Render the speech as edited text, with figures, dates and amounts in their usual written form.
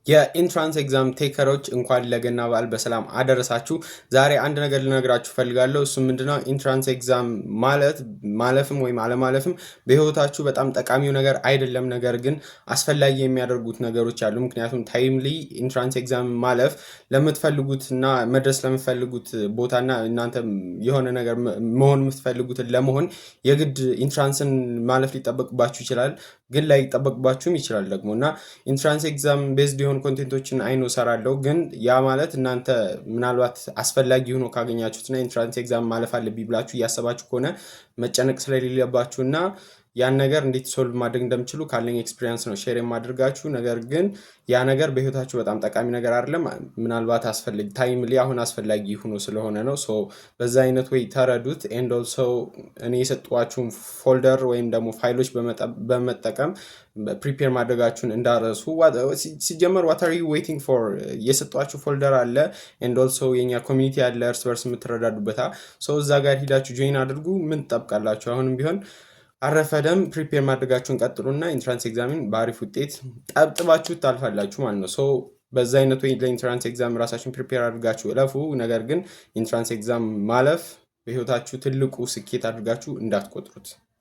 የኢንትራንስ ኤግዛም ቴከሮች እንኳን ለገና በዓል በሰላም አደረሳችሁ። ዛሬ አንድ ነገር ልነግራችሁ ፈልጋለሁ። እሱ ምንድነው? ኢንትራንስ ኤግዛም ማለት ማለፍም ወይም አለማለፍም በህይወታችሁ በጣም ጠቃሚው ነገር አይደለም። ነገር ግን አስፈላጊ የሚያደርጉት ነገሮች አሉ። ምክንያቱም ታይምሊ ኢንትራንስ ኤግዛም ማለፍ ለምትፈልጉትና መድረስ ለምትፈልጉት ቦታና እናንተ የሆነ ነገር መሆን የምትፈልጉትን ለመሆን የግድ ኢንትራንስን ማለፍ ሊጠበቅባችሁ ይችላል። ግን ላይ ይጠበቅባችሁም ይችላል ደግሞ እና ኢንትራንስ ኤግዛም ቤዝድ የሆኑ ኮንቴንቶችን አይኖ ሰራለሁ። ግን ያ ማለት እናንተ ምናልባት አስፈላጊ ሆኖ ካገኛችሁትና ኢንትራንስ ኤግዛም ማለፍ አለብኝ ብላችሁ እያሰባችሁ ከሆነ መጨነቅ ስለሌለባችሁና ያን ነገር እንዴት ሶልቭ ማድረግ እንደምችሉ ካለኝ ኤክስፒሪየንስ ነው ሼር የማድርጋችሁ። ነገር ግን ያ ነገር በህይወታችሁ በጣም ጠቃሚ ነገር አይደለም። ምናልባት አስፈልግ ታይምሊ አሁን አስፈላጊ ሆኖ ስለሆነ ነው። ሶ በዛ አይነት ወይ ተረዱት። ኤንድ ኦልሶ እኔ የሰጧችሁን ፎልደር ወይም ደግሞ ፋይሎች በመጠቀም ፕሪፔር ማድረጋችሁን እንዳረሱ። ሲጀመር what are you waiting for? የሰጧችሁ ፎልደር አለ ኤንድ ኦልሶ የኛ ኮሚኒቲ አለ እርስ በርስ የምትረዳዱበት። ሶ እዛ ጋር ሂዳችሁ ጆይን አድርጉ። ምን ትጠብቃላችሁ? አሁንም ቢሆን አረፈደም ፕሪፔር ማድረጋችሁን ቀጥሉና ኢንትራንስ ኤግዛምን በአሪፍ ውጤት ጠብጥባችሁ ታልፋላችሁ ማለት ነው። ሶ በዛ አይነት ወይ ለኢንትራንስ ኤግዛም ራሳችሁን ፕሪፔር አድርጋችሁ እለፉ። ነገር ግን ኢንትራንስ ኤግዛም ማለፍ በህይወታችሁ ትልቁ ስኬት አድርጋችሁ እንዳትቆጥሩት።